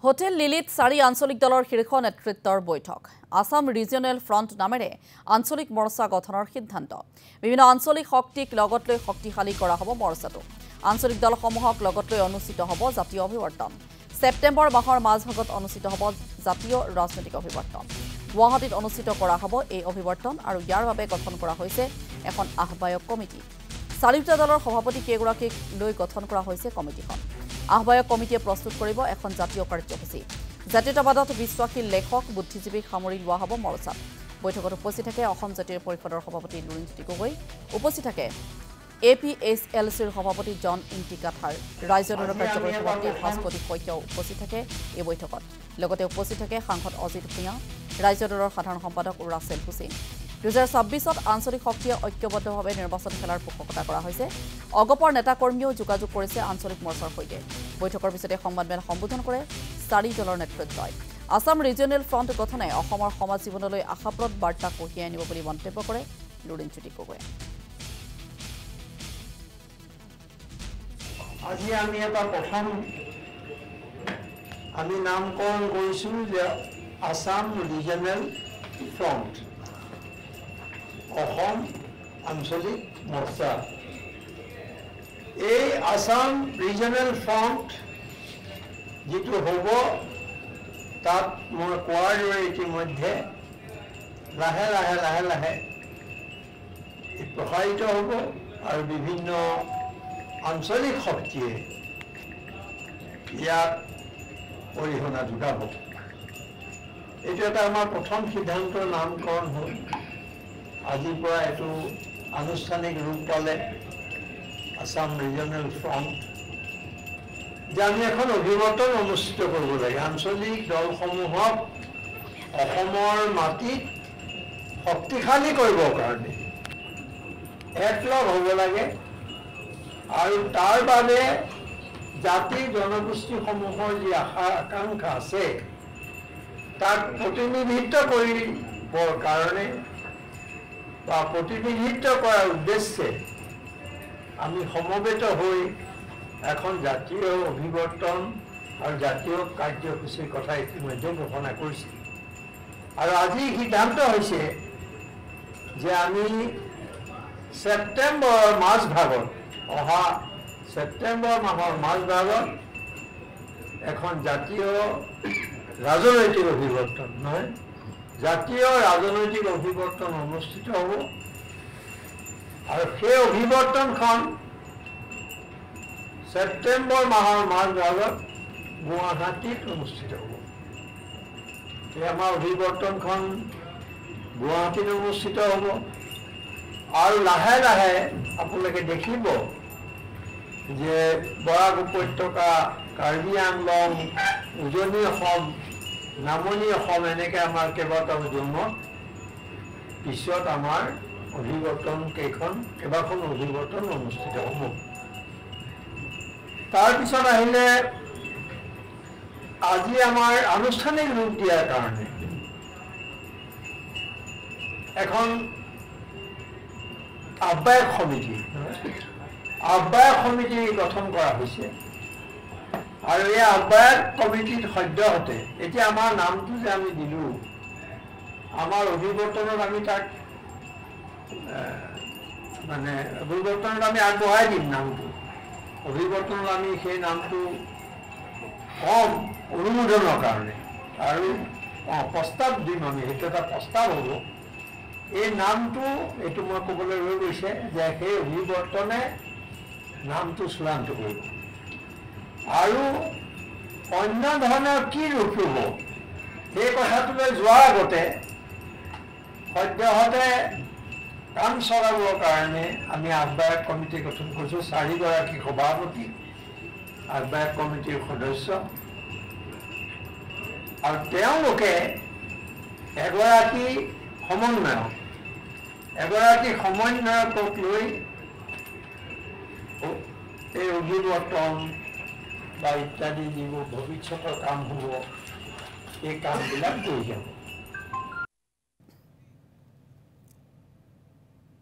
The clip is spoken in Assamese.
হোটেল লিলিত 4 আঞ্চলিক দলৰ শীৰ্ষ নেতৃত্বৰ বৈঠক আসাম ৰিজিয়নেল ফ্ৰণ্ট নামেৰে আঞ্চলিক মৰ্চা গঠনৰ সিদ্ধান্ত বিভিন্ন আঞ্চলিক শক্তিক লগত লৈ শক্তিশালী কৰা হ'ব মৰ্চাটো আঞ্চলিক দলসমূহক লগত লৈ অনুষ্ঠিত হ'ব জাতীয় অভিৱৰ্তন সেপ্টেম্বৰ মাহৰ মাজভাগত অনুষ্ঠিত হ'ব জাতীয় ৰাজনৈতিক অভিৱৰ্তন গুৱাহাটীত অনুষ্ঠিত কৰা হ'ব এই অভিৱৰ্তন আৰু ইয়াৰ বাবে গঠন কৰা হৈছে এখন আহ্বায়ক কমিটি চাৰিটা দলৰ সভাপতি কেইগৰাকীক লৈ গঠন কৰা হৈছে কমিটিখন আহ্বায়ক কমিটিয়ে প্ৰস্তুত কৰিব এখন জাতীয় কাৰ্যসূচী জাতীয়তাবাদত বিশ্বাসী লেখক বুদ্ধিজীৱীক সামৰি লোৱা হ'ব মৰ্চাত বৈঠকত উপস্থিত থাকে অসম জাতীয় পৰিষদৰ সভাপতি লুৰিণজ্যোতি গগৈ উপস্থিত থাকে APSLCৰ সভাপতি জন ইন্টিকাথাৰ ৰাজ্য দলৰ কাৰ্যকৰী সভাপতি ভাস্পতি শইকীয়াও উপস্থিত থাকে এই বৈঠকত লগতে উপস্থিত থাকে সাংসদ অজিত ভূঞা ৰাজ্য দলৰ সাধাৰণ সম্পাদক ৰাছেল হুছেইন 2026ত আঞ্চলিক শক্তিয়ে ঐক্যবদ্ধভাৱে নিৰ্বাচন খেলাৰ পোষকতা কৰা হৈছে অগপৰ নেতাকৰ্মীও যোগাযোগ কৰিছে আঞ্চলিক মৰ্চাৰ সৈতে বৈঠকৰ পিছতে সংবাদমেল সম্বোধন কৰে চাৰি দলৰ নেতৃত্বই আসাম ৰিজিয়নেল ফ্ৰণ্ট গঠনে অসমৰ সমাজ জীৱনলৈ আশাপ্ৰদ বাৰ্তা কঢ়িয়াই আনিব বুলি মন্তব্য কৰে লুৰিণজ্যোতি গগৈ আজি আমি এটা প্ৰথম আমি নামকৰণ কৰিছো যে আসাম ৰিজিয়নেল ফ্ৰণ্ট অসম আঞ্চলিক মৰ্চা এই আসাম ৰিজিয়নেল ফ্ৰণ্ট যেটো হ'ব তাত মই কোৱাৰ দৰে ইতিমধ্যে লাহে লাহে প্ৰসাৰিত হ'ব আৰু বিভিন্ন আঞ্চলিক শক্তিয়ে ইয়াত অৰিহণা যোগাব এইটো এটা আমাৰ প্ৰথম সিদ্ধান্তৰ নামকৰণ হ'ল আজিৰ পৰা এইটো আনুষ্ঠানিক ৰূপ পালে আসাম ৰিজিয়নেল ফ্ৰণ্ট যে আমি এখন অভিৱৰ্তন অনুষ্ঠিত কৰিব লাগে আঞ্চলিক দলসমূহক অসমৰ মাটিত শক্তিশালী কৰিবৰ কাৰণে একলগ হ'ব লাগে আৰু তাৰ বাবে জাতি জনগোষ্ঠীসমূহৰ যি আশা আকাংক্ষা আছে তাক প্ৰতিনিধিত্ব কৰিবৰ কাৰণে বা প্ৰতিনিধিত্ব কৰাৰ উদ্দেশ্যে আমি সমবেত হৈ এখন জাতীয় অভিৱৰ্তন আৰু জাতীয় কাৰ্যসূচীৰ কথা ইতিমধ্যে ঘোষণা কৰিছে আৰু আজি সিদ্ধান্ত হৈছে যে আমি ছেপ্টেম্বৰৰ মাজভাগত অহা ছেপ্টেম্বৰ মাহৰ মাজভাগত এখন জাতীয় ৰাজনৈতিক অভিৱৰ্তন নহয় জাতীয় ৰাজনৈতিক অভিৱৰ্তন অনুষ্ঠিত হ'ব আৰু সেই অভিৱৰ্তনখন ছেপ্টেম্বৰ মাহৰ মাজভাগত গুৱাহাটীত অনুষ্ঠিত হ'ব এই আমাৰ অভিৱৰ্তনখন গুৱাহাটীত অনুষ্ঠিত হ'ব আৰু লাহে লাহে আপোনালোকে দেখিব যে বৰাক উপত্যকা কাৰ্বি আংলং উজনি অসম নামনি অসম এনেকৈ আমাৰ কেইবাটাও জোনত পিছত আমাৰ অভিৱৰ্তন কেইবাখন অভিৱৰ্তন অনুষ্ঠিত হ'ব তাৰপিছত আহিলে আজি আমাৰ আনুষ্ঠানিক ৰূপ দিয়াৰ কাৰণে এখন আহ্বায়ক সমিতি গঠন কৰা হৈছে আৰু এই আহ্বায়ক কমিটিত সদ্যহতে এতিয়া আমাৰ নামটো যে আমি দিলো আমাৰ অভিৱৰ্তনত আমি তাক মানে অভিৱৰ্তনত আমি আগবঢ়াই দিম নামটো অভিৱৰ্তনত আমি সেই নামটো কম অনুমোদনৰ কাৰণে আৰু প্ৰস্তাৱ দিম আমি সেইটো এটা প্ৰস্তাৱ হ'ব এই নামটো এইটো মই ক'বলৈ ৰৈ গৈছে যে সেই অভিৱৰ্তনে নামটো চূড়ান্ত কৰিব আৰু অন্য ধৰণৰ কি ৰূপ ল'ব সেই কথাটোলৈ যোৱাৰ আগতে সদ্যহতে কাম চলাবৰ কাৰণে আমি আহ্বায়ক কমিটি গঠন কৰিছোঁ 4 গৰাকী সভাপতি আহ্বায়ক কমিটিৰ সদস্য আৰু তেওঁলোকে এগৰাকী সমন্বয়কক লৈ এই অভিৱৰ্তন বা ইত্যাদি যিবোৰ ভৱিষ্যতৰ কাম হ'ব এই কামবিলাক কৰি যাব